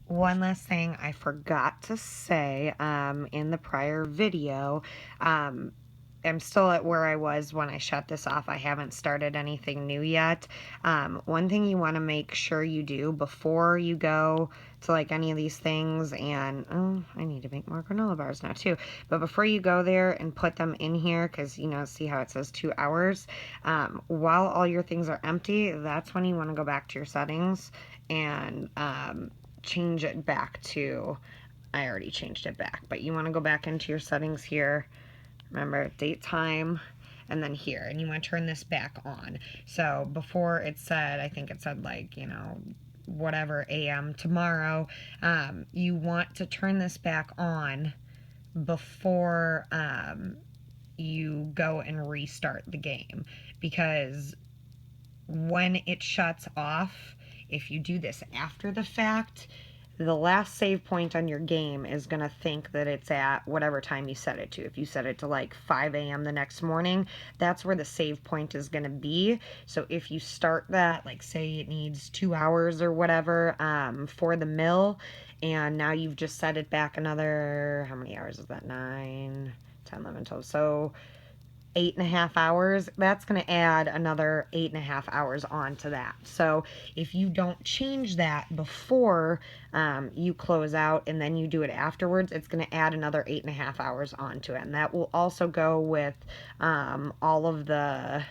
one last thing I forgot to say in the prior video. I'm still at where I was when I shut this off. I haven't started anything new yet. One thing you want to make sure you do before you go to like any of these things, and oh, I need to make more granola bars now too. But before you go there and put them in here, because you know, see how it says 2 hours, while all your things are empty, that's when you want to go back to your settings and change it back to, I already changed it back, but you want to go back into your settings here. Remember, date, time, and then here, and you want to turn this back on. So before it said, I think it said like, you know, whatever AM tomorrow, you want to turn this back on before you go and restart the game, because when it shuts off, if you do this after the fact, the last save point on your game is going to think that it's at whatever time you set it to. If you set it to like 5 a.m. the next morning, that's where the save point is going to be. So if you start that, like say it needs 2 hours or whatever for the mill, and now you've just set it back another, how many hours is that? 9, 10, 11, 12. So 8.5 hours, that's going to add another 8.5 hours onto that. So if you don't change that before you close out and then you do it afterwards, it's going to add another 8.5 hours onto it. And that will also go with all of the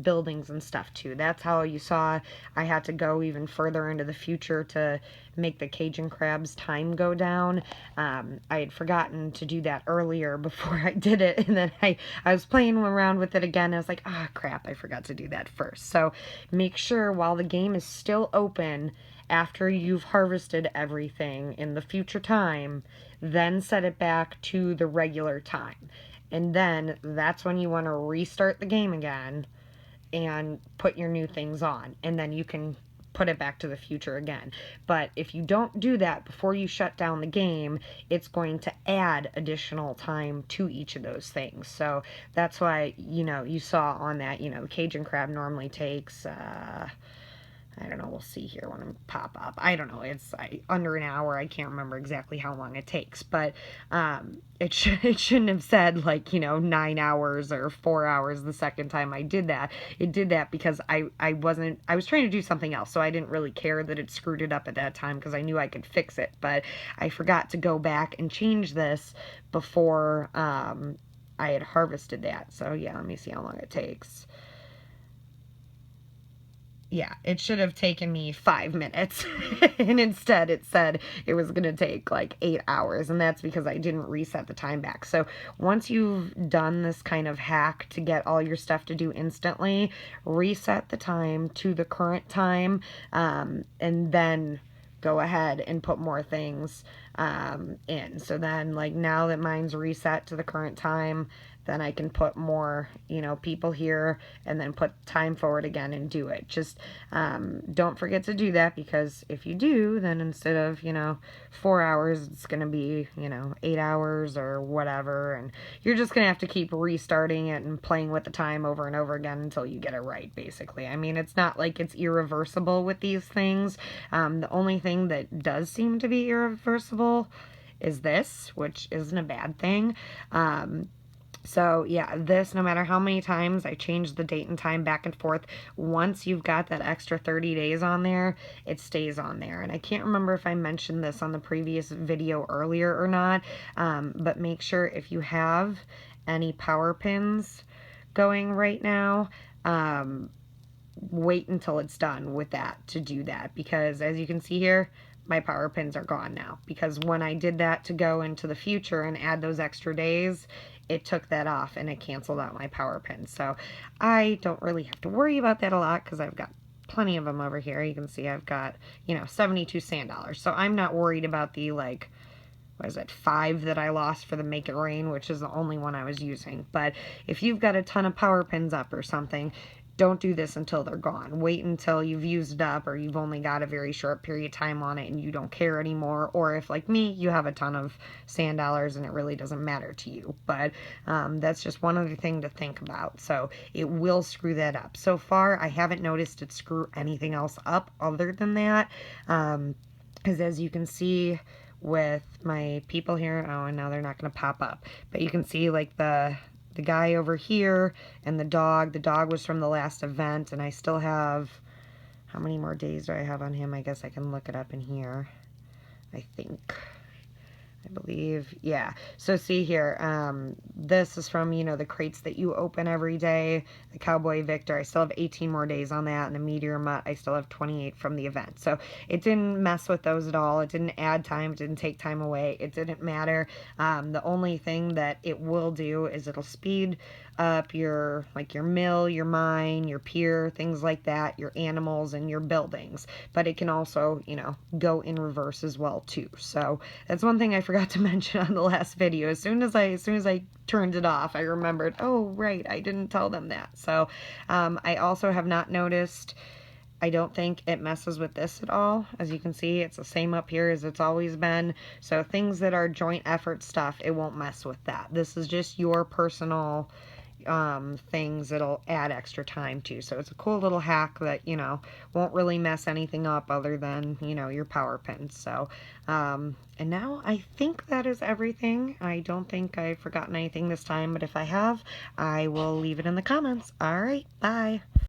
buildings and stuff too. That's how you saw I had to go even further into the future to make the Cajun crabs time go down. I had forgotten to do that earlier before I did it, and then I was playing around with it again. I was like, ah, crap, I forgot to do that first. So make sure while the game is still open, after you've harvested everything in the future time, then set it back to the regular time. And then that's when you want to restart the game again and put your new things on. And then you can put it back to the future again. But if you don't do that before you shut down the game, it's going to add additional time to each of those things. So that's why, you know, you saw on that, you know, the Cajun crab normally takes, I don't know, we'll see here when it pop up. I don't know, it's under an hour. I can't remember exactly how long it takes, but it shouldn't have said like, you know, 9 hours or 4 hours the second time I did that. It did that because I was trying to do something else, so I didn't really care that it screwed it up at that time because I knew I could fix it, but I forgot to go back and change this before I had harvested that. So yeah, let me see how long it takes. Yeah, it should have taken me 5 minutes. And instead it said it was going to take like 8 hours. And that's because I didn't reset the time back. So once you've done this kind of hack to get all your stuff to do instantly, reset the time to the current time, and then go ahead and put more things in. So then, like, now that mine's reset to the current time, then I can put more, you know, people here and then put time forward again and do it. Just don't forget to do that, because if you do, then instead of, you know, 4 hours, it's going to be, you know, 8 hours or whatever. And you're just going to have to keep restarting it and playing with the time over and over again until you get it right, basically. I mean, it's not like it's irreversible with these things. The only thing that does seem to be irreversible is this, which isn't a bad thing. So yeah, this, no matter how many times I change the date and time back and forth, once you've got that extra 30 days on there, it stays on there. And I can't remember if I mentioned this on the previous video earlier or not, but make sure if you have any power pins going right now, wait until it's done with that to do that, because as you can see here, my power pins are gone now, because when I did that to go into the future and add those extra days, it took that off and it canceled out my power pins. So I don't really have to worry about that a lot because I've got plenty of them over here. You can see I've got, you know, 72 sand dollars. So I'm not worried about the, like, what is it, 5 that I lost for the Make It Rain, which is the only one I was using. But if you've got a ton of power pins up or something, don't do this until they're gone. Wait until you've used up, or you've only got a very short period of time on it and you don't care anymore, or if, like me, you have a ton of sand dollars and it really doesn't matter to you. But that's just one other thing to think about. So it will screw that up. So far, I haven't noticed it screw anything else up other than that. because as you can see with my people here, oh, and now they're not going to pop up, but you can see like the guy over here and the dog was from the last event, and I still have, how many more days do I have on him? I guess I can look it up in here. I believe, yeah. So see here, this is from, the crates that you open every day. The Cowboy Victor, I still have 18 more days on that. And the Meteor Mutt, I still have 28 from the event. So it didn't mess with those at all. It didn't add time. It didn't take time away. It didn't matter. The only thing that it will do is it'll speed up your mill, your mine, your pier, things like that, your animals and your buildings. But it can also, go in reverse as well too. So that's one thing I forgot to mention on the last video. As soon as I turned it off, I remembered, oh right, I didn't tell them that. So I also have not noticed, I don't think it messes with this at all. As you can see, it's the same up here as it's always been. So things that are joint effort stuff, it won't mess with that. This is just your personal things that'll add extra time to. So it's a cool little hack that, won't really mess anything up other than, your power pins. So, and now I think that is everything. I don't think I've forgotten anything this time, but if I have, I will leave it in the comments. All right, bye.